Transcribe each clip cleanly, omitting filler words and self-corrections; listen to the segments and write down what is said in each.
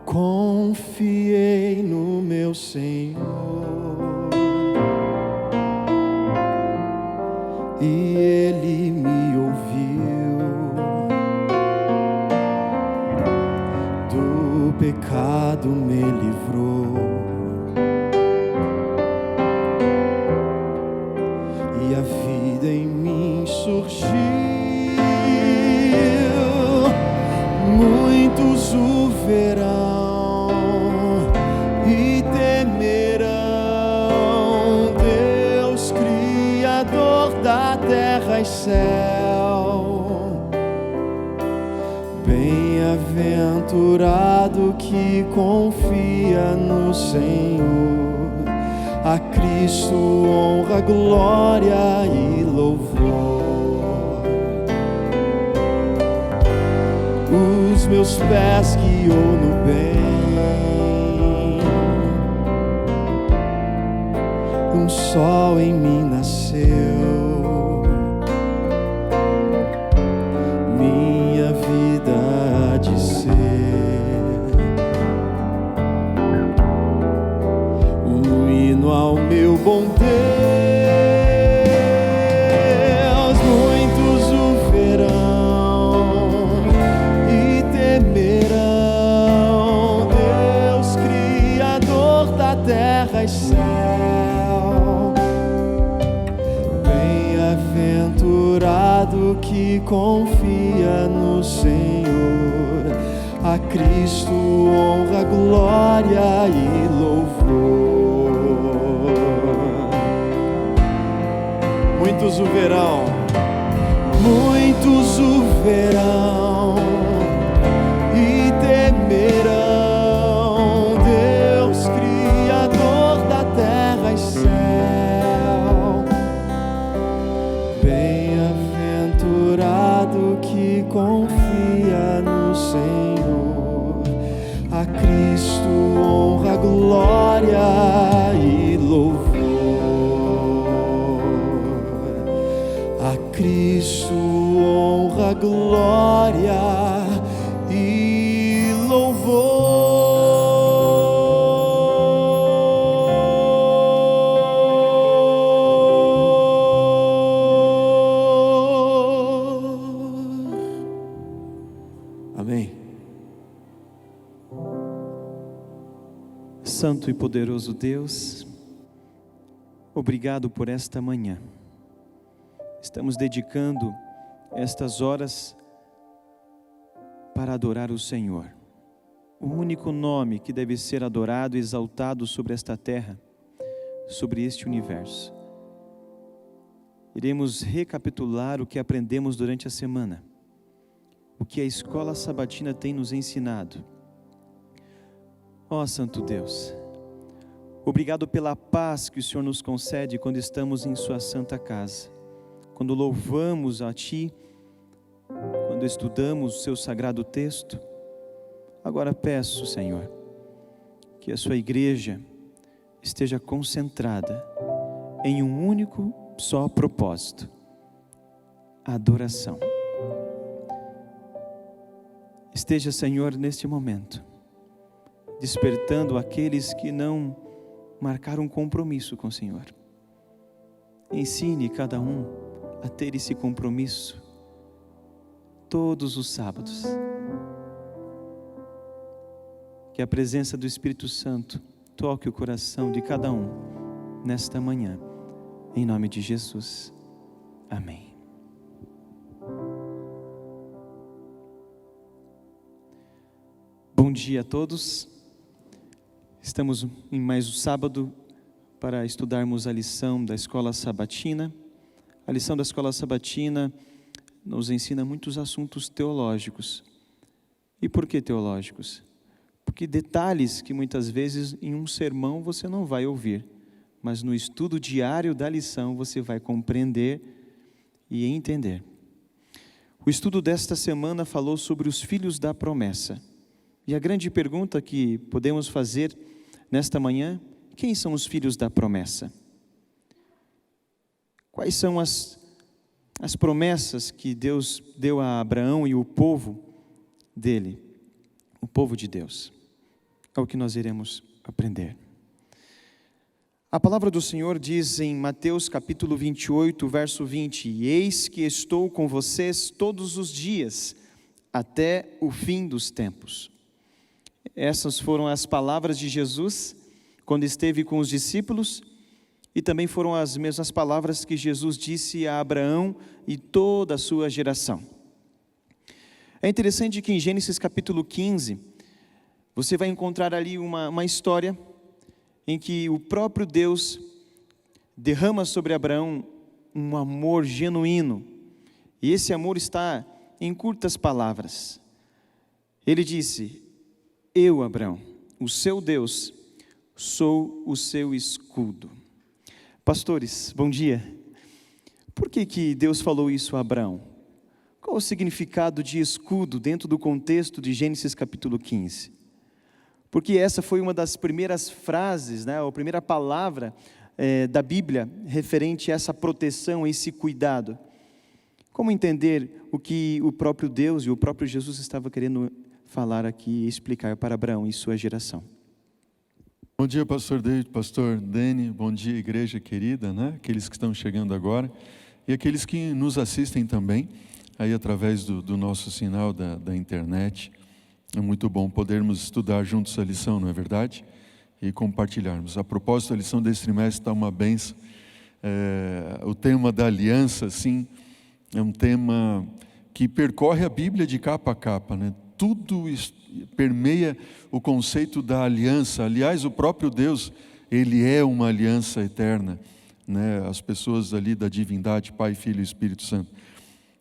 Confiei no meu Senhor e Ele me ouviu. Do pecado me livrou e a vida em mim surgiu. Muitos o verão e temerão Deus, Criador da terra e céu. Bem-aventurado que confia no Senhor, a Cristo honra, glória e louvor. Os meus pés guiou no bem, um sol em mim nasceu, minha vida há de ser um hino ao meu bom Deus. Muitos o verão e temerão Deus, Criador da terra e céu. Bem-aventurado que confia no Senhor, a Cristo honra, glória e louvor. Muitos o verão, muitos o verão e temerão Deus, Criador da terra e céu. Bem-aventurado que confia no Senhor, a Cristo honra, glória e louvor. A Cristo honra, glória e louvor. Amém. Santo e poderoso Deus, obrigado por esta manhã. Estamos dedicando estas horas para adorar o Senhor, o único nome que deve ser adorado e exaltado sobre esta terra, sobre este universo. Iremos recapitular o que aprendemos durante a semana, o que a escola sabatina tem nos ensinado. Ó Santo Deus, obrigado pela paz que o Senhor nos concede quando estamos em sua santa casa, quando louvamos a Ti, quando estudamos o seu sagrado texto. Agora peço, Senhor, que a sua igreja esteja concentrada em um único só propósito: a adoração. Esteja, Senhor, neste momento, despertando aqueles que não marcaram compromisso com o Senhor. Ensine cada um a ter esse compromisso todos os sábados. Que a presença do Espírito Santo toque o coração de cada um nesta manhã, em nome de Jesus. Amém. Bom dia a todos. Estamos em mais um sábado para estudarmos a lição da escola sabatina. A lição da escola sabatina nos ensina muitos assuntos teológicos. E por que teológicos? Porque detalhes que muitas vezes em um sermão você não vai ouvir, mas no estudo diário da lição você vai compreender e entender. O estudo desta semana falou sobre os filhos da promessa. E a grande pergunta que podemos fazer nesta manhã: quem são os filhos da promessa? Quais são as promessas que Deus deu a Abraão e o povo dele, o povo de Deus? É o que nós iremos aprender. A palavra do Senhor diz em Mateus capítulo 28, verso 20: "E eis que estou com vocês todos os dias, até o fim dos tempos." Essas foram as palavras de Jesus quando esteve com os discípulos, e também foram as mesmas palavras que Jesus disse a Abraão e toda a sua geração. É interessante que em Gênesis capítulo 15, você vai encontrar ali uma história em que o próprio Deus derrama sobre Abraão um amor genuíno, e esse amor está em curtas palavras. Ele disse: "Eu, Abraão, o seu Deus, sou o seu escudo." Pastores, bom dia. Por que Deus falou isso a Abraão? Qual o significado de escudo dentro do contexto de Gênesis capítulo 15? Porque essa foi uma das primeiras frases, a primeira palavra da Bíblia referente a essa proteção, a esse cuidado. Como entender o que o próprio Deus e o próprio Jesus estava querendo falar aqui e explicar para Abraão e sua geração? Bom dia, pastor David, pastor Dani, bom dia, igreja querida, aqueles que estão chegando agora e aqueles que nos assistem também, aí através do nosso sinal da internet. É muito bom podermos estudar juntos a lição, não é verdade? E compartilharmos. A propósito, a lição desse trimestre está uma bênção. O tema da aliança, sim, é um tema que percorre a Bíblia de capa a capa, Tudo permeia o conceito da aliança. Aliás, o próprio Deus, Ele é uma aliança eterna, As pessoas ali da divindade, Pai, Filho e Espírito Santo.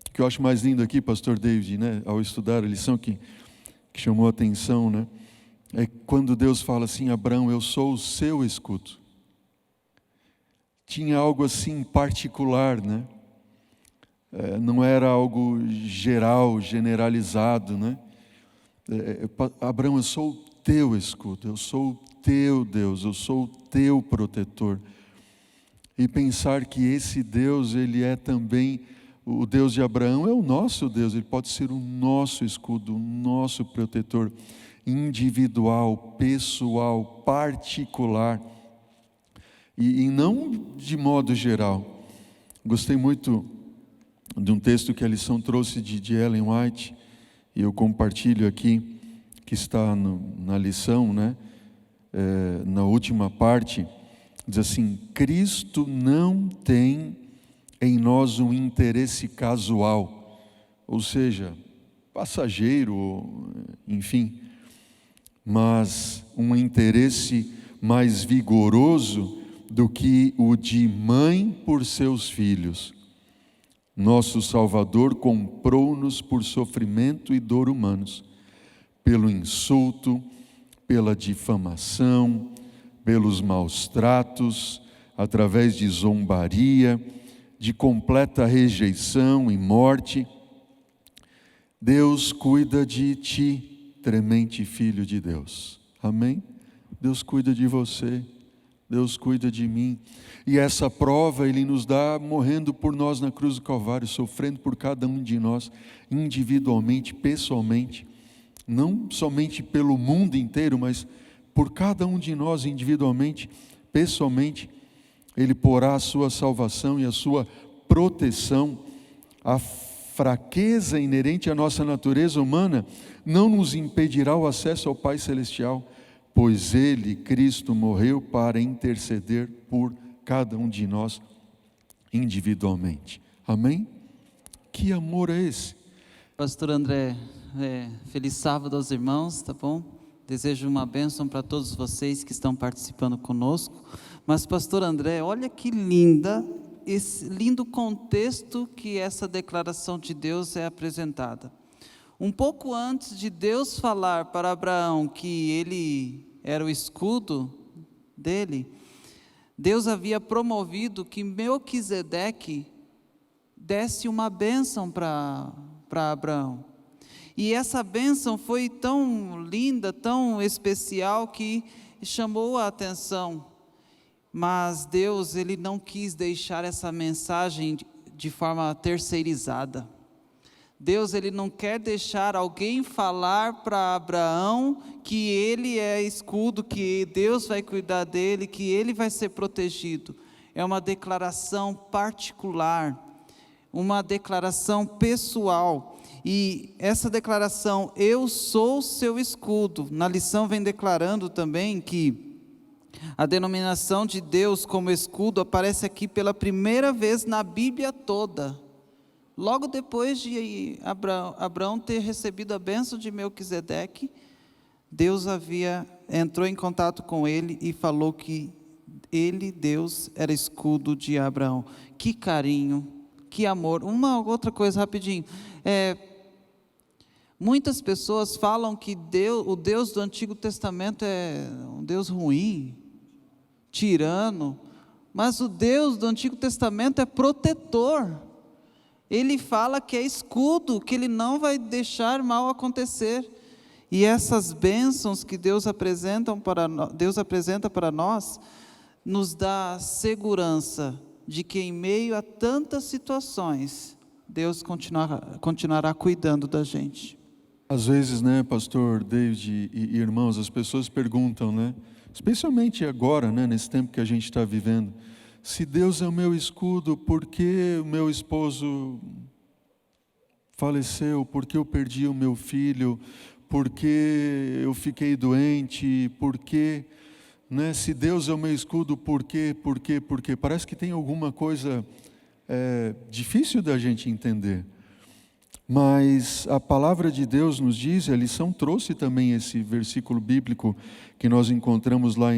O que eu acho mais lindo aqui, pastor David, ao estudar a lição que chamou a atenção, é quando Deus fala assim: Abraão, eu sou o seu escudo. Tinha algo assim particular, não era algo geral, generalizado, Abraão, eu sou o teu escudo, eu sou o teu Deus, eu sou o teu protetor. E pensar que esse Deus, Ele é também o Deus de Abraão, é o nosso Deus, Ele pode ser o nosso escudo, o nosso protetor individual, pessoal, particular, e não de modo geral. Gostei muito de um texto que a lição trouxe de Ellen White, e eu compartilho aqui, que está na lição, na última parte, diz assim: Cristo não tem em nós um interesse casual, ou seja, passageiro, enfim, mas um interesse mais vigoroso do que o de mãe por seus filhos. Nosso Salvador comprou-nos por sofrimento e dor humanos, pelo insulto, pela difamação, pelos maus tratos, através de zombaria, de completa rejeição e morte. Deus cuida de ti, temente filho de Deus. Amém? Deus cuida de você, Deus cuida de mim. E essa prova Ele nos dá morrendo por nós na cruz do Calvário, sofrendo por cada um de nós, individualmente, pessoalmente, não somente pelo mundo inteiro, mas por cada um de nós individualmente, pessoalmente. Ele porá a sua salvação e a sua proteção. A fraqueza inerente à nossa natureza humana não nos impedirá o acesso ao Pai Celestial, pois Ele, Cristo, morreu para interceder por cada um de nós individualmente. Amém? Que amor é esse? Pastor André, feliz sábado aos irmãos, tá bom? Desejo uma bênção para todos vocês que estão participando conosco. Mas pastor André, olha que esse lindo contexto que essa declaração de Deus é apresentada. Um pouco antes de Deus falar para Abraão que ele era o escudo dele, Deus havia promovido que Melquisedeque desse uma bênção para Abraão. E essa bênção foi tão linda, tão especial, que chamou a atenção. Mas Deus, Ele não quis deixar essa mensagem de forma terceirizada. Deus, Ele não quer deixar alguém falar para Abraão que ele é escudo, que Deus vai cuidar dele, que ele vai ser protegido. É uma declaração particular, uma declaração pessoal. E essa declaração, eu sou seu escudo, na lição vem declarando também que a denominação de Deus como escudo aparece aqui pela primeira vez na Bíblia toda. Logo depois de Abraão ter recebido a bênção de Melquisedeque, Deus entrou em contato com ele e falou que ele, Deus, era escudo de Abraão. Que carinho, que amor. Uma outra coisa rapidinho. Muitas pessoas falam que o Deus do Antigo Testamento é um Deus ruim, tirano, mas o Deus do Antigo Testamento é protetor. Ele fala que é escudo, que Ele não vai deixar mal acontecer. E essas bênçãos que Deus apresenta para nós, nos dá segurança de que em meio a tantas situações, Deus continuará cuidando da gente. Às vezes, né, pastor David e irmãos, as pessoas perguntam, né, especialmente agora, né, nesse tempo que a gente está vivendo, se Deus é o meu escudo, por que o meu esposo faleceu? Por que eu perdi o meu filho? Por que eu fiquei doente? Por que, né? Se Deus é o meu escudo, por quê? Por quê? Por quê? Parece que tem alguma coisa difícil da gente entender. Mas a palavra de Deus nos diz, a lição trouxe também esse versículo bíblico que nós encontramos lá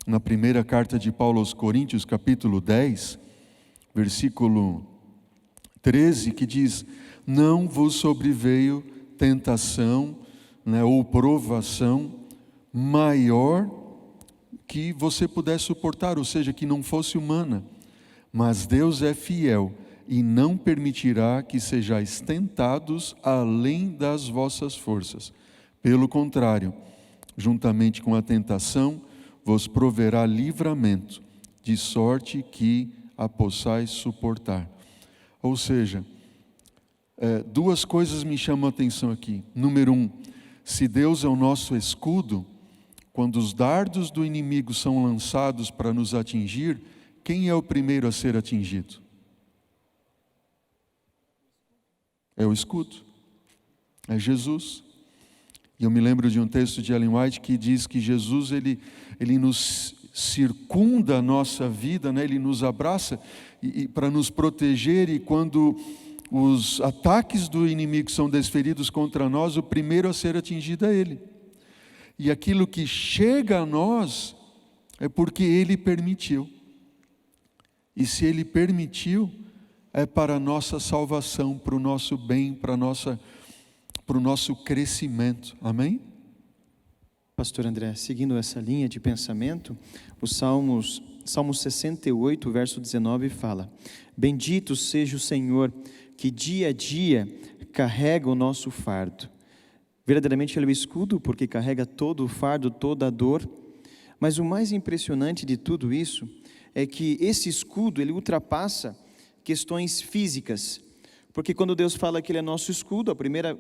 na primeira carta de Paulo aos Coríntios, capítulo 10, versículo 13, que diz: não vos sobreveio tentação, né, ou provação maior que você pudesse suportar, ou seja, que não fosse humana, mas Deus é fiel e não permitirá que sejais tentados além das vossas forças. Pelo contrário, juntamente com a tentação, vos proverá livramento, de sorte que a possais suportar. Ou seja, duas coisas me chamam a atenção aqui. Número 1, se Deus é o nosso escudo, quando os dardos do inimigo são lançados para nos atingir, quem é o primeiro a ser atingido? É o escudo, é Jesus. E eu me lembro de um texto de Ellen White que diz que Jesus, ele nos circunda a nossa vida, né? Ele nos abraça para nos proteger, e quando os ataques do inimigo são desferidos contra nós, o primeiro a ser atingido é Ele. E aquilo que chega a nós é porque Ele permitiu. E se Ele permitiu, é para a nossa salvação, para o nosso bem, para o nosso crescimento. Amém? Pastor André, seguindo essa linha de pensamento, o Salmo 68, verso 19 fala: bendito seja o Senhor, que dia a dia carrega o nosso fardo. Verdadeiramente Ele é o escudo, porque carrega todo o fardo, toda a dor. Mas o mais impressionante de tudo isso é que esse escudo, ele ultrapassa questões físicas. Porque quando Deus fala que Ele é nosso escudo, a primeira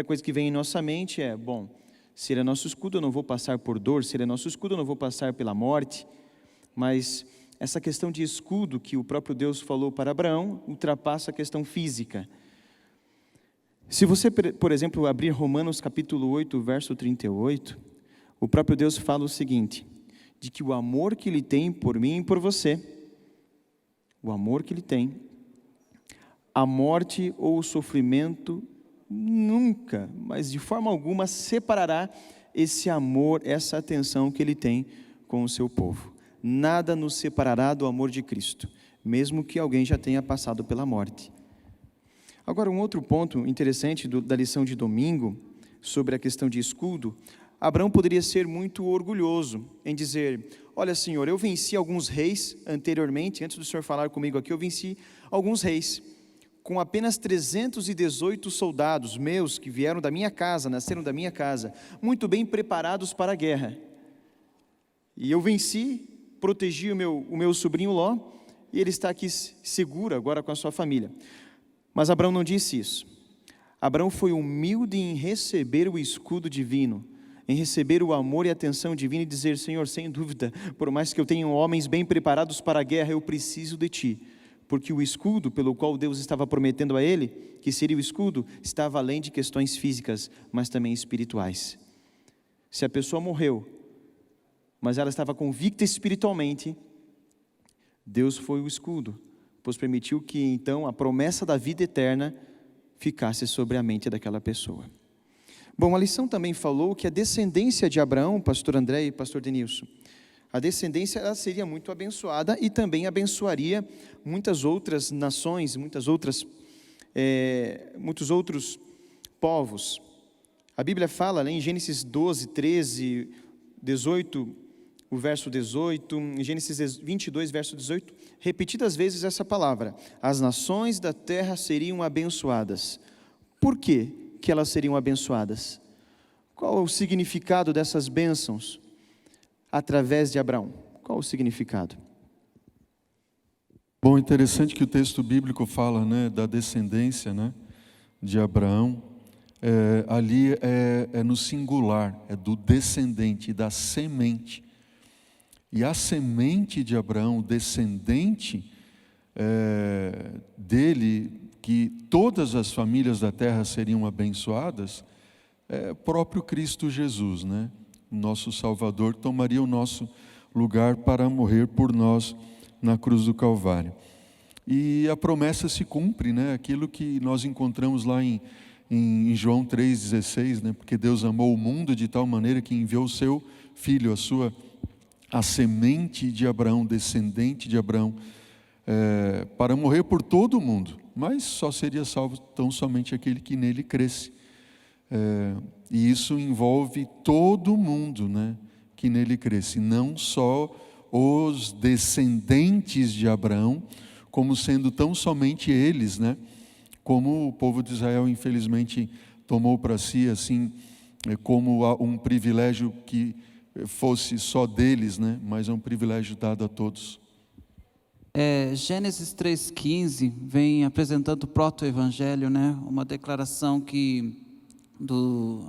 coisa que vem em nossa mente é: bom, se Ele é nosso escudo, eu não vou passar por dor. Se Ele é nosso escudo, eu não vou passar pela morte. Mas essa questão de escudo que o próprio Deus falou para Abraão ultrapassa a questão física. Se você, por exemplo, abrir Romanos capítulo 8, verso 38, o próprio Deus fala o seguinte: de que o amor que Ele tem por mim e por você, o amor que Ele tem, a morte ou o sofrimento nunca, mas de forma alguma, separará esse amor, essa atenção que Ele tem com o seu povo. Nada nos separará do amor de Cristo, mesmo que alguém já tenha passado pela morte. Agora, um outro ponto interessante da lição de domingo, sobre a questão de escudo: Abraão poderia ser muito orgulhoso em dizer: olha, Senhor, eu venci alguns reis anteriormente, antes do Senhor falar comigo aqui, eu venci alguns reis. com apenas 318 soldados meus que vieram da minha casa, nasceram da minha casa, muito bem preparados para a guerra. E eu venci, protegi o meu sobrinho Ló, e ele está aqui seguro agora com a sua família. Mas Abraão não disse isso. Abraão foi humilde em receber o escudo divino, em receber o amor e a atenção divina e dizer: Senhor, sem dúvida, por mais que eu tenha homens bem preparados para a guerra, eu preciso de Ti. Porque o escudo pelo qual Deus estava prometendo a ele, que seria o escudo, estava além de questões físicas, mas também espirituais. Se a pessoa morreu, mas ela estava convicta espiritualmente, Deus foi o escudo, pois permitiu que então a promessa da vida eterna ficasse sobre a mente daquela pessoa. Bom, a lição também falou que a descendência de Abraão, pastor André e pastor Denilson, a descendência ela seria muito abençoada e também abençoaria muitas outras nações, muitos outros povos. A Bíblia fala, né, em Gênesis 12, 13, 18, o verso 18, em Gênesis 22, verso 18, repetidas vezes essa palavra: as nações da terra seriam abençoadas. Por quê que elas seriam abençoadas? Qual é o significado dessas bênçãos através de Abraão? Qual o significado? Bom, interessante que o texto bíblico fala, né, da descendência, né, de Abraão. Ali é no singular, é do descendente, da semente. E a semente de Abraão, o descendente dele, que todas as famílias da terra seriam abençoadas, é próprio Cristo Jesus, né? O nosso Salvador, que tomaria o nosso lugar para morrer por nós na cruz do Calvário. E a promessa se cumpre, né? Aquilo que nós encontramos lá em João 3,16, né? Porque Deus amou o mundo de tal maneira que enviou o seu Filho, a semente de Abraão, descendente de Abraão, para morrer por todo o mundo, mas só seria salvo tão somente aquele que nele cresce. E isso envolve todo mundo, né, que nele cresce, não só os descendentes de Abraão, como sendo tão somente eles, né, como o povo de Israel infelizmente tomou para si, assim, como um privilégio que fosse só deles, né? Mas é um privilégio dado a todos. Gênesis 3,15 vem apresentando o proto-evangelho, né? Uma declaração que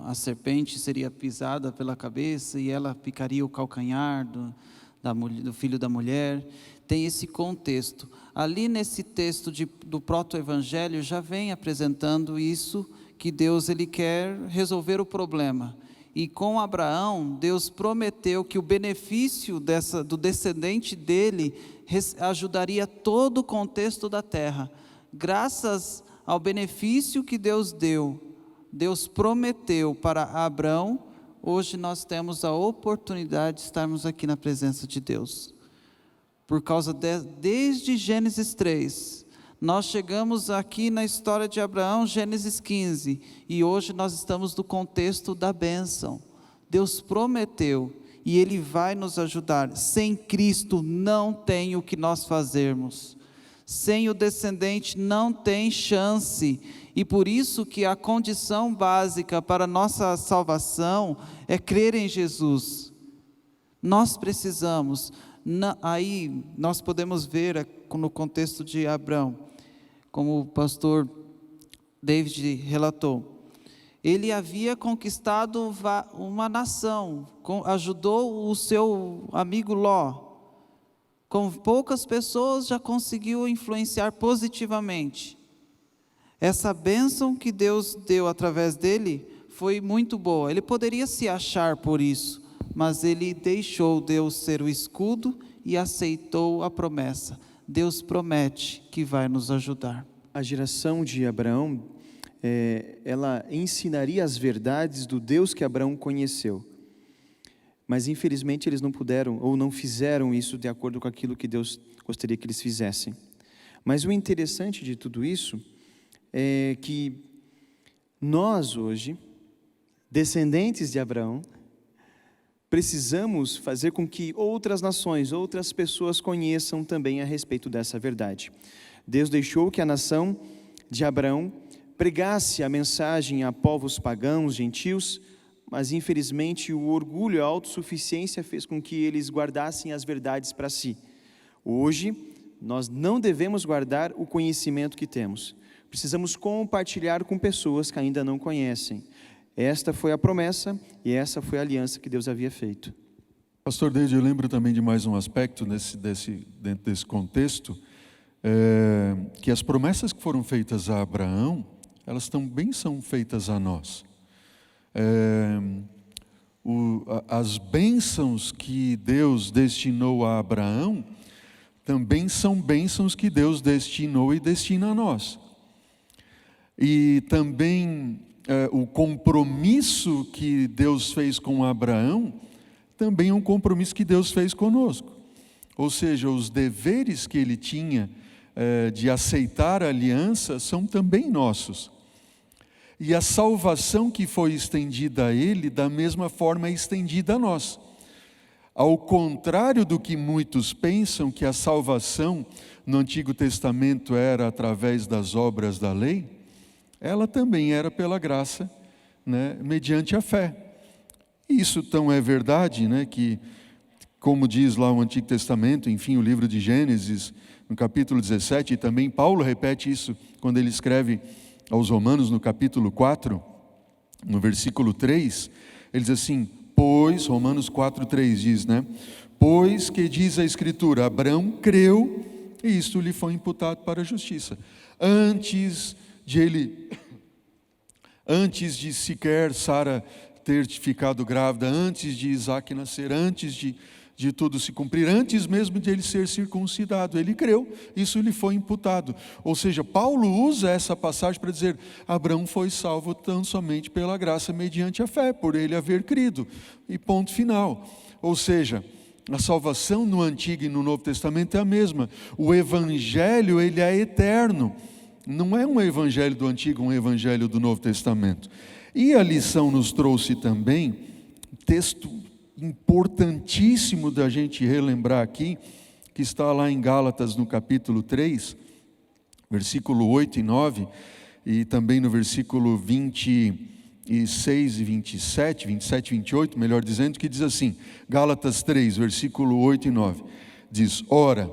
a serpente seria pisada pela cabeça e ela picaria o calcanhar do filho da mulher. Tem esse contexto. Ali nesse texto do proto-evangelho já vem apresentando isso, que Deus ele quer resolver o problema. E com Abraão, Deus prometeu que o benefício do descendente dele ajudaria todo o contexto da terra. Graças ao benefício que Deus deu, Deus prometeu para Abraão, hoje nós temos a oportunidade de estarmos aqui na presença de Deus. Por causa desde Gênesis 3, nós chegamos aqui na história de Abraão, Gênesis 15, e hoje nós estamos no contexto da bênção. Deus prometeu e Ele vai nos ajudar. Sem Cristo não tem o que nós fazermos. Sem o descendente não tem chance. E por isso que a condição básica para a nossa salvação é crer em Jesus. Nós precisamos. Aí nós podemos ver no contexto de Abraão, como o pastor David relatou, ele havia conquistado uma nação, ajudou o seu amigo Ló, com poucas pessoas já conseguiu influenciar positivamente. Essa bênção que Deus deu através dele foi muito boa. Ele poderia se achar por isso, mas ele deixou Deus ser o escudo e aceitou a promessa. Deus promete que vai nos ajudar. A geração de Abraão, ela ensinaria as verdades do Deus que Abraão conheceu. Mas infelizmente eles não puderam ou não fizeram isso de acordo com aquilo que Deus gostaria que eles fizessem. Mas o interessante de tudo isso é que nós hoje, descendentes de Abraão, precisamos fazer com que outras nações, outras pessoas conheçam também a respeito dessa verdade. Deus deixou que a nação de Abraão pregasse a mensagem a povos pagãos, gentios, mas infelizmente o orgulho e a autossuficiência fez com que eles guardassem as verdades para si. Hoje, nós não devemos guardar o conhecimento que temos. Precisamos compartilhar com pessoas que ainda não conhecem. Esta foi a promessa e essa foi a aliança que Deus havia feito. Pastor David, eu lembro também de mais um aspecto dentro desse contexto, que as promessas que foram feitas a Abraão, elas também são feitas a nós. As bênçãos que Deus destinou a Abraão, também são bênçãos que Deus destinou e destina a nós. E também o compromisso que Deus fez com Abraão, também é um compromisso que Deus fez conosco. Ou seja, os deveres que ele tinha de aceitar a aliança são também nossos. E a salvação que foi estendida a ele, da mesma forma é estendida a nós. Ao contrário do que muitos pensam, que a salvação no Antigo Testamento era através das obras da lei, ela também era pela graça, né, mediante a fé. Isso tão é verdade, né, que, como diz lá o Antigo Testamento, enfim, o livro de Gênesis, no capítulo 17, e também Paulo repete isso quando ele escreve aos Romanos, no capítulo 4, no versículo 3, ele diz assim, pois, Romanos 4, 3 diz, né, pois que diz a Escritura, Abraão creu, e isto lhe foi imputado para a justiça. Antes de sequer Sara ter ficado grávida, antes de Isaac nascer, antes de tudo se cumprir, antes mesmo de ele ser circuncidado, ele creu, isso lhe foi imputado. Ou seja, Paulo usa essa passagem para dizer, Abraão foi salvo tão somente pela graça mediante a fé, por ele haver crido, e ponto final. Ou seja, a salvação no Antigo e no Novo Testamento é a mesma. O Evangelho, ele é eterno. Não é um evangelho do Antigo, um evangelho do Novo Testamento. E a lição nos trouxe também, texto importantíssimo da gente relembrar aqui, que está lá em Gálatas no capítulo 3, versículo 8 e 9, e também no versículo 26 e 27 e 28, melhor dizendo, que diz assim, Gálatas 3, versículo 8 e 9, diz, ora,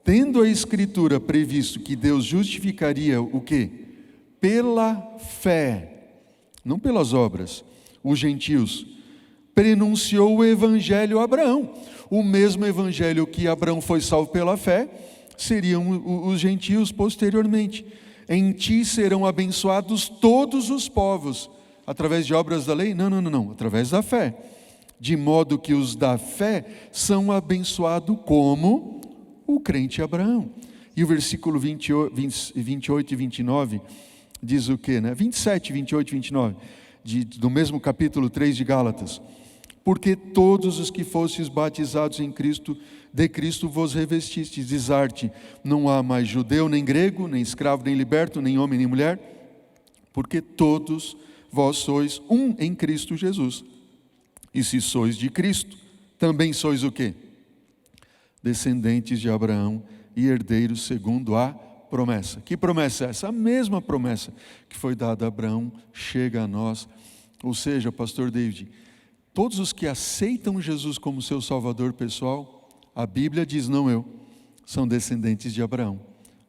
tendo a Escritura previsto que Deus justificaria o quê? Pela fé, não pelas obras, os gentios, prenunciou o evangelho a Abraão. O mesmo evangelho que Abraão foi salvo pela fé, seriam os gentios posteriormente. Em ti serão abençoados todos os povos. Através de obras da lei? Não, através da fé. De modo que os da fé são abençoados como o crente Abraão. E o versículo 28 e 29 diz o quê, né? 27, 28 e 29, do mesmo capítulo 3 de Gálatas. Porque todos os que fostes batizados em Cristo, de Cristo vos revestistes, diz arte, não há mais judeu, nem grego, nem escravo, nem liberto, nem homem, nem mulher, porque todos vós sois um em Cristo Jesus. E se sois de Cristo, também sois o quê? Descendentes de Abraão e herdeiros segundo a promessa. Que promessa é essa? A mesma promessa que foi dada a Abraão chega a nós. Ou seja, pastor David, todos os que aceitam Jesus como seu Salvador pessoal, a Bíblia diz, não eu, são descendentes de Abraão.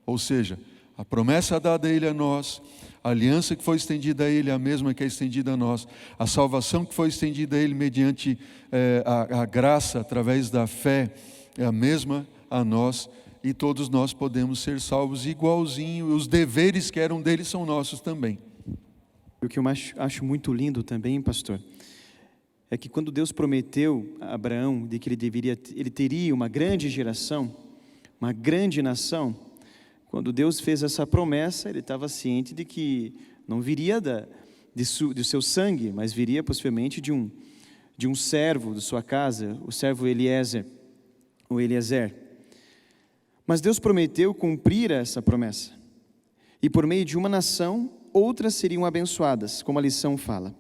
Ou seja, a promessa dada a ele a nós, a aliança que foi estendida a ele é a mesma que é estendida a nós, a salvação que foi estendida a ele mediante a graça, através da fé, é a mesma a nós, e todos nós podemos ser salvos igualzinho, os deveres que eram dele são nossos também. O que eu acho muito lindo também, pastor, é que quando Deus prometeu a Abraão de que ele teria uma grande geração, uma grande nação, quando Deus fez essa promessa, ele estava ciente de que não viria do seu sangue, mas viria possivelmente de um servo de sua casa, o servo Eliezer. Mas Deus prometeu cumprir essa promessa. E por meio de uma nação, outras seriam abençoadas, como a lição fala.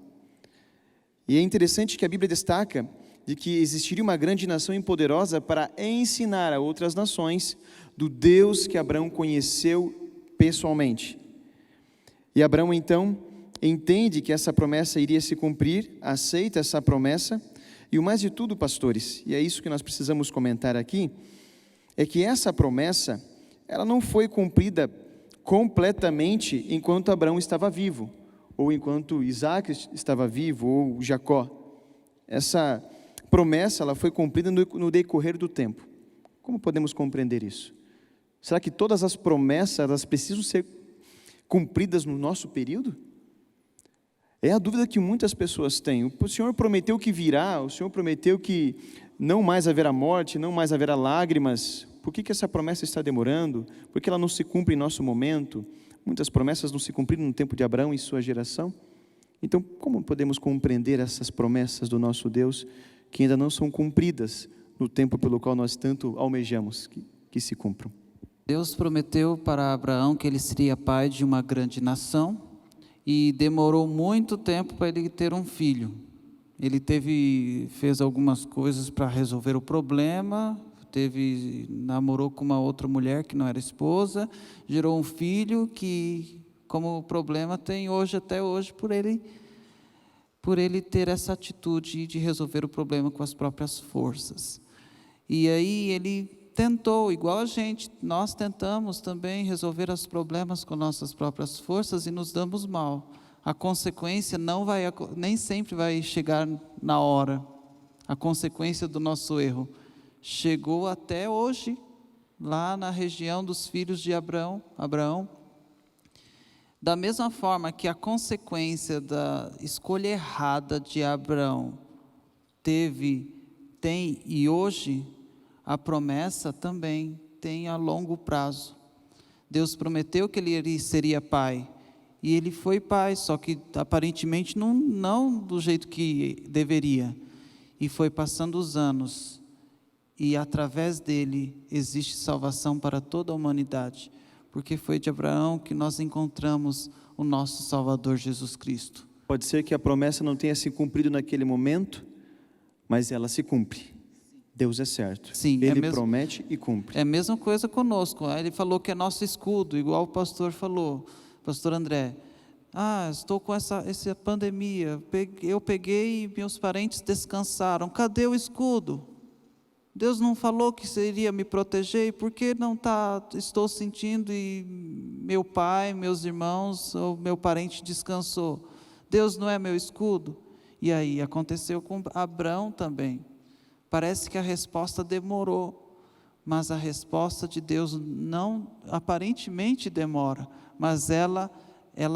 E é interessante que a Bíblia destaca de que existiria uma grande nação e poderosa para ensinar a outras nações do Deus que Abraão conheceu pessoalmente. E Abraão, então, entende que essa promessa iria se cumprir, aceita essa promessa, e o mais de tudo, pastores, e é isso que nós precisamos comentar aqui, é que essa promessa, ela não foi cumprida completamente enquanto Abraão estava vivo, ou enquanto Isaac estava vivo, ou Jacó. Essa promessa, ela foi cumprida no decorrer do tempo. Como podemos compreender isso? Será que todas as promessas, elas precisam ser cumpridas no nosso período? É a dúvida que muitas pessoas têm. O Senhor prometeu que virá, o Senhor prometeu que não mais haverá morte, não mais haverá lágrimas. Por que essa promessa está demorando? Por que ela não se cumpre em nosso momento? Muitas promessas não se cumpriram no tempo de Abraão e sua geração. Então, como podemos compreender essas promessas do nosso Deus que ainda não são cumpridas no tempo pelo qual nós tanto almejamos que se cumpram? Deus prometeu para Abraão que ele seria pai de uma grande nação e demorou muito tempo para ele ter um filho. Ele fez algumas coisas para resolver o problema, namorou com uma outra mulher que não era esposa, gerou um filho que, como problema, tem até hoje por ele ter essa atitude de resolver o problema com as próprias forças. E aí ele tentou, igual a gente, nós tentamos também resolver os problemas com nossas próprias forças e nos damos mal. A consequência nem sempre vai chegar na hora. A consequência do nosso erro chegou até hoje, lá na região dos filhos de Abraão. Da mesma forma que a consequência da escolha errada de Abraão tem e hoje, a promessa também tem a longo prazo. Deus prometeu que ele seria pai, e ele foi pai, só que aparentemente não do jeito que deveria. E foi passando os anos, e através dele existe salvação para toda a humanidade, porque foi de Abraão que nós encontramos o nosso Salvador Jesus Cristo. Pode ser que a promessa não tenha se cumprido naquele momento, mas ela se cumpre. Deus é certo. Sim, Ele promete e cumpre. É a mesma coisa conosco. Ele falou que é nosso escudo, igual o pastor falou, pastor André. Estou com essa pandemia, eu peguei e meus parentes descansaram. Cadê o escudo? Deus não falou que seria me proteger, e por que não estou sentindo e meu pai, meus irmãos ou meu parente descansou? Deus não é meu escudo? E aí aconteceu com Abraão também. Parece que a resposta demorou, mas a resposta de Deus não aparentemente demora, mas ela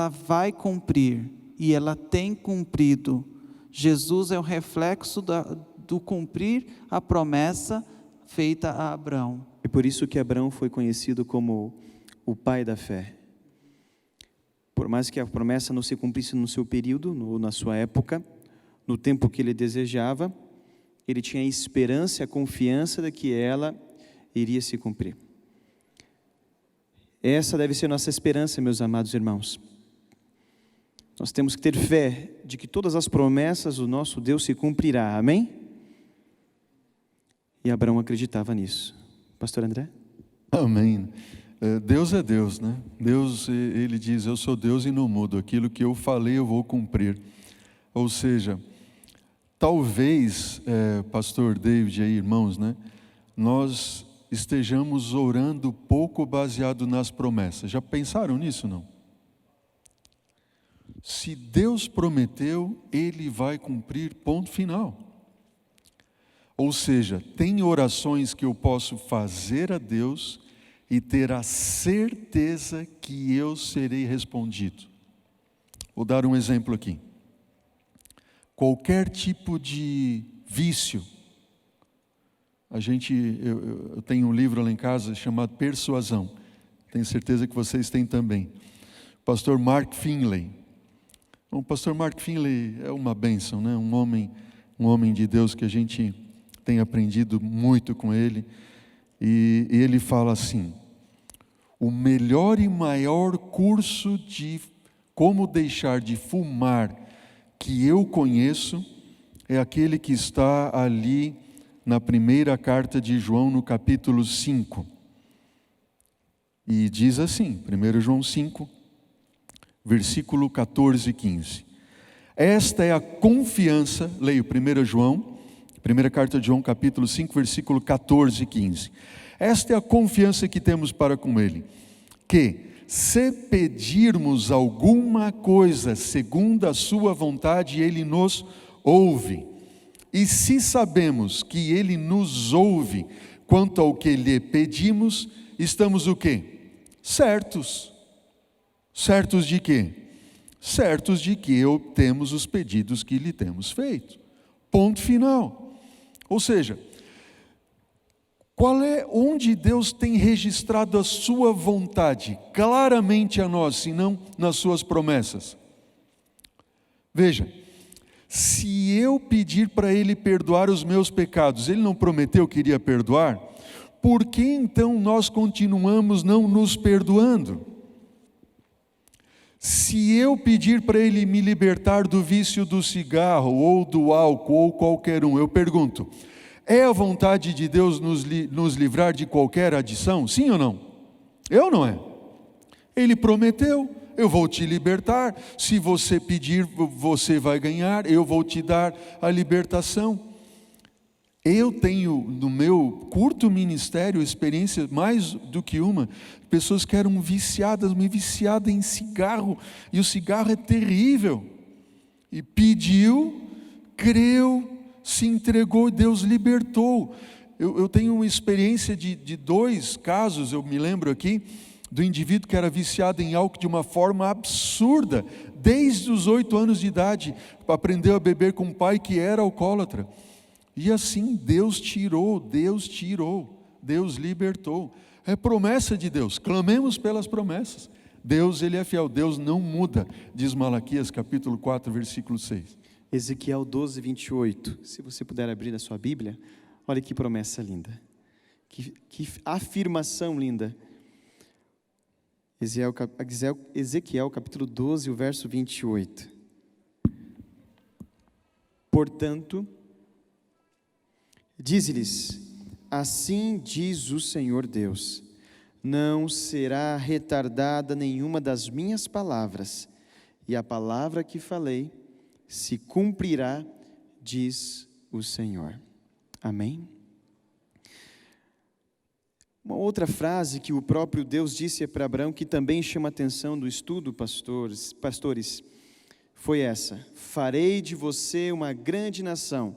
vai cumprir, e ela tem cumprido. Jesus é o reflexo do cumprir a promessa feita a Abraão. E por isso que Abraão foi conhecido como o pai da fé. Por mais que a promessa não se cumprisse no seu período, na sua época, no tempo que ele desejava, ele tinha a esperança e a confiança de que ela iria se cumprir. Essa deve ser nossa esperança, meus amados irmãos. Nós temos que ter fé de que todas as promessas do nosso Deus se cumprirá, amém? E Abraão acreditava nisso. Pastor André? Amém. Deus é Deus, né? Deus, ele diz, eu sou Deus e não mudo, aquilo que eu falei eu vou cumprir. Ou seja, talvez, pastor David e irmãos, né? Nós estejamos orando pouco baseado nas promessas. Já pensaram nisso, não? Se Deus prometeu, Ele vai cumprir, ponto final. Ou seja, tem orações que eu posso fazer a Deus e ter a certeza que eu serei respondido. Vou dar um exemplo aqui. Qualquer tipo de vício. Eu tenho um livro lá em casa chamado Persuasão. Tenho certeza que vocês têm também. Pastor Mark Finley. O pastor Mark Finley é uma bênção, né? Um homem de Deus que a gente tem aprendido muito com ele. E ele fala assim: o melhor e maior curso de como deixar de fumar que eu conheço é aquele que está ali na primeira carta de João, no capítulo 5. E diz assim, 1 João 5, versículo 14 e 15. Esta é a confiança, leio 1 João, primeira carta de João, capítulo 5, versículo 14 e 15. Esta é a confiança que temos para com Ele, que se pedirmos alguma coisa segundo a sua vontade, Ele nos ouve. E se sabemos que Ele nos ouve quanto ao que lhe pedimos, estamos o quê? Certos. Certos de quê? Certos de que obtemos os pedidos que lhe temos feito. Ponto final. Ou seja, onde Deus tem registrado a sua vontade claramente a nós, se não nas suas promessas? Veja, se eu pedir para Ele perdoar os meus pecados, Ele não prometeu que iria perdoar? Por que então nós continuamos não nos perdoando? Se eu pedir para Ele me libertar do vício do cigarro, ou do álcool, ou qualquer um, eu pergunto, é a vontade de Deus nos livrar de qualquer adição? Sim ou não? Eu não é. Ele prometeu, eu vou te libertar. Se você pedir, você vai ganhar, eu vou te dar a libertação. Eu tenho, no meu curto ministério, experiência mais do que uma, pessoas que eram viciadas, uma viciada em cigarro, e o cigarro é terrível. E pediu, creu, se entregou, Deus libertou. Eu tenho uma experiência de 2 casos, eu me lembro aqui, do indivíduo que era viciado em álcool de uma forma absurda, desde os 8 anos de idade, aprendeu a beber com um pai que era alcoólatra. E assim Deus tirou, Deus libertou. É promessa de Deus, clamemos pelas promessas. Deus, Ele é fiel, Deus não muda, diz Malaquias capítulo 4, versículo 6. Ezequiel 12, 28. Se você puder abrir a sua Bíblia, olha que promessa linda. Que afirmação linda. Ezequiel capítulo 12, o verso 28. Portanto, dize-lhes, assim diz o Senhor Deus, não será retardada nenhuma das minhas palavras, e a palavra que falei se cumprirá, diz o Senhor. Amém? Uma outra frase que o próprio Deus disse para Abraão, que também chama a atenção do estudo, pastores, foi essa: farei de você uma grande nação,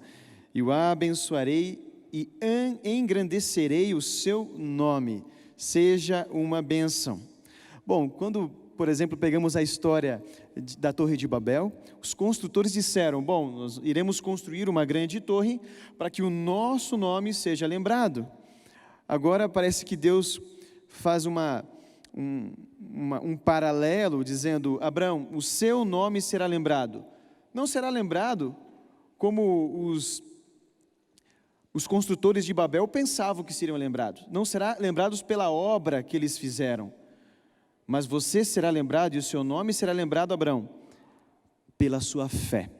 e o abençoarei e engrandecerei o seu nome, seja uma bênção. Bom, quando, por exemplo, pegamos a história da Torre de Babel, os construtores disseram, bom, nós iremos construir uma grande torre para que o nosso nome seja lembrado. Agora parece que Deus faz um paralelo, dizendo, Abraão, o seu nome será lembrado. Não será lembrado como os construtores de Babel pensavam que seriam lembrados. Não será lembrados pela obra que eles fizeram. Mas você será lembrado, e o seu nome será lembrado, Abraão, pela sua fé,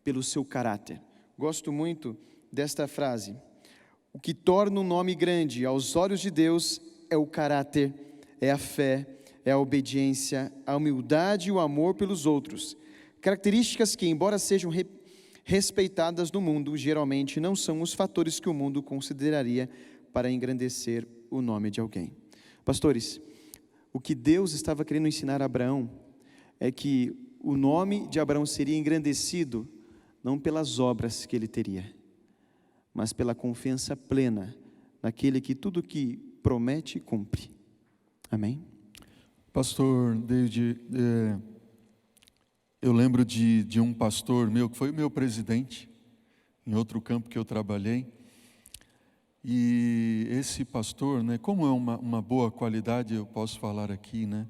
pelo seu caráter. Gosto muito desta frase. O que torna um nome grande aos olhos de Deus é o caráter, é a fé, é a obediência, a humildade e o amor pelos outros. Características que, embora sejam respeitadas no mundo, geralmente não são os fatores que o mundo consideraria para engrandecer o nome de alguém. Pastores, o que Deus estava querendo ensinar a Abraão é que o nome de Abraão seria engrandecido não pelas obras que ele teria, mas pela confiança plena naquele que tudo que promete, cumpre. Amém? Pastor David, eu lembro de um pastor meu, que foi o meu presidente, em outro campo que eu trabalhei, e esse pastor, né, como é uma boa qualidade, eu posso falar aqui, né,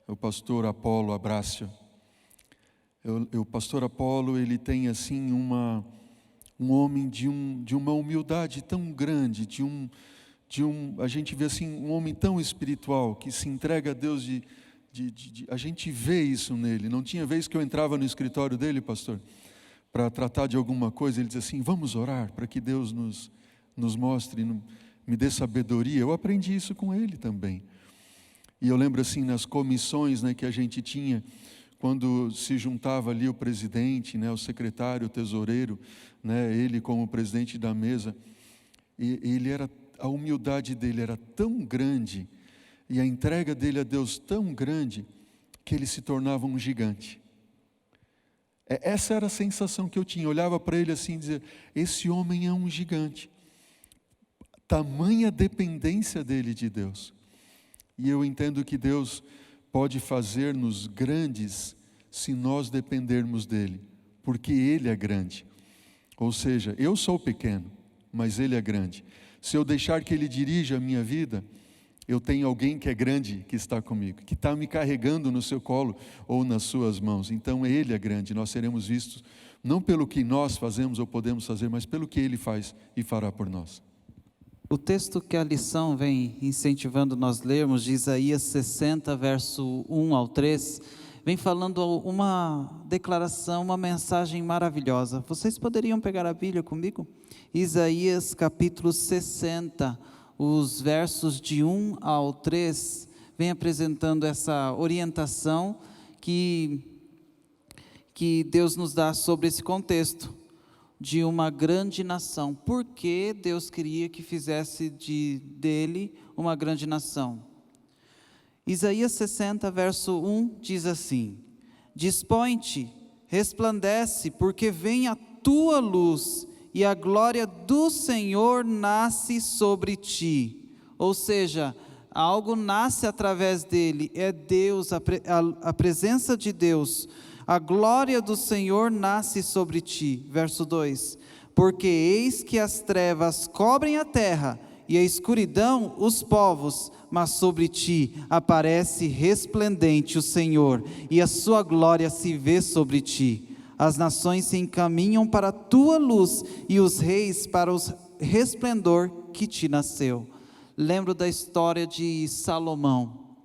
é o pastor Apolo Abrácio. O pastor Apolo, ele tem assim um homem de uma humildade tão grande, a gente vê assim um homem tão espiritual, que se entrega a Deus a gente vê isso nele. Não tinha vez que eu entrava no escritório dele, pastor, para tratar de alguma coisa, ele dizia assim, vamos orar para que Deus nos mostre, me dê sabedoria. Eu aprendi isso com ele também. E eu lembro assim, nas comissões, né, que a gente tinha, quando se juntava ali o presidente, né, o secretário, o tesoureiro, né, ele como presidente da mesa, a humildade dele era tão grande, e a entrega dele a Deus tão grande, que ele se tornava um gigante. Essa era a sensação que eu tinha. Eu olhava para ele assim e dizia: esse homem é um gigante. Tamanha dependência dele de Deus. E eu entendo que Deus pode fazer-nos grandes se nós dependermos dele, porque ele é grande. Ou seja, eu sou pequeno, mas ele é grande. Se eu deixar que ele dirija a minha vida, eu tenho alguém que é grande que está comigo, que está me carregando no seu colo ou nas suas mãos. Então ele é grande. Nós seremos vistos não pelo que nós fazemos ou podemos fazer, mas pelo que ele faz e fará por nós. O texto que a lição vem incentivando nós lermos, de Isaías 60, verso 1 ao 3, vem falando uma declaração, uma mensagem maravilhosa. Vocês poderiam pegar a Bíblia comigo? Isaías capítulo 60, os versos de 1 ao 3, vem apresentando essa orientação que Deus nos dá sobre esse contexto de uma grande nação. Por que Deus queria que fizesse dele uma grande nação? Isaías 60, verso 1 diz assim: dispõe-te, resplandece, porque vem a tua luz, e a glória do Senhor nasce sobre ti. Ou seja, algo nasce através dele, é Deus, a presença de Deus. A glória do Senhor nasce sobre ti. Verso 2: porque eis que as trevas cobrem a terra, e a escuridão os povos, mas sobre ti aparece resplendente o Senhor, e a sua glória se vê sobre ti. As nações se encaminham para a tua luz, e os reis para o resplendor que te nasceu. Lembro da história de Salomão,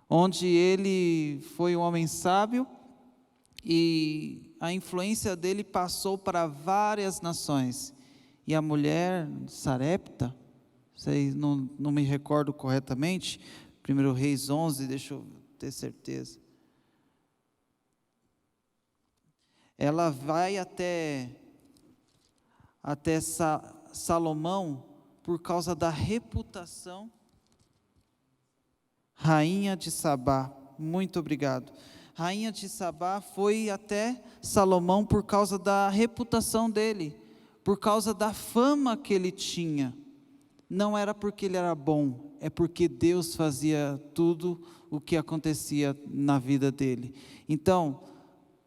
onde ele foi um homem sábio, e a influência dele passou para várias nações. E a mulher Sarepta, não me recordo corretamente, 1 Reis 11, deixa eu ter certeza. Ela vai até Salomão por causa da reputação. Rainha de Sabá, muito obrigado. Rainha de Sabá foi até Salomão por causa da reputação dele, por causa da fama que ele tinha. Não era porque ele era bom, é porque Deus fazia tudo o que acontecia na vida dele. Então,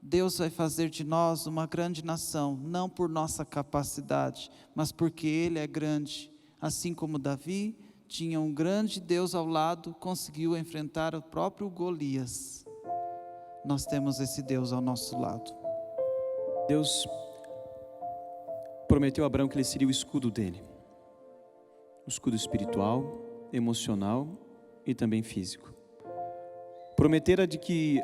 Deus vai fazer de nós uma grande nação, não por nossa capacidade, mas porque Ele é grande. Assim como Davi tinha um grande Deus ao lado, conseguiu enfrentar o próprio Golias. Nós temos esse Deus ao nosso lado. Deus prometeu a Abraão que ele seria o escudo dele. O escudo espiritual, emocional e também físico. Prometera de que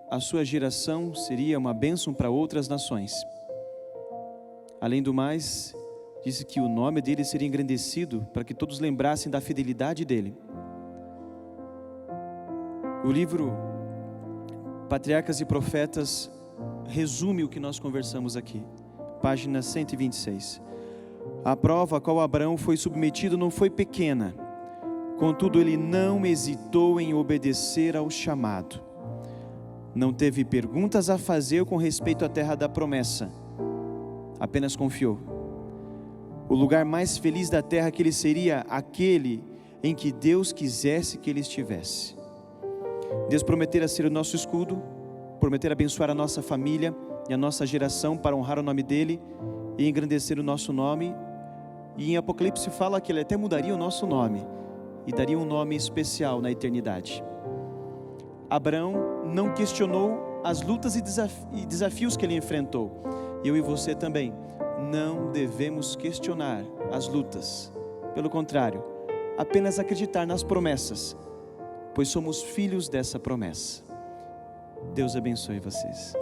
a sua geração seria uma bênção para outras nações. Além do mais, disse que o nome dele seria engrandecido para que todos lembrassem da fidelidade dele. O livro Patriarcas e Profetas resume o que nós conversamos aqui. Página 126. A prova a qual Abraão foi submetido não foi pequena, contudo ele não hesitou em obedecer ao chamado. Não teve perguntas a fazer com respeito à terra da promessa, apenas confiou. O lugar mais feliz da terra que ele seria aquele em que Deus quisesse que ele estivesse. Deus prometera ser o nosso escudo, prometera abençoar a nossa família e a nossa geração para honrar o nome dele e engrandecer o nosso nome. E em Apocalipse fala que ele até mudaria o nosso nome e daria um nome especial na eternidade. Abraão não questionou as lutas e desafios que ele enfrentou. Eu e você também não devemos questionar as lutas. Pelo contrário, apenas acreditar nas promessas, pois somos filhos dessa promessa. Deus abençoe vocês.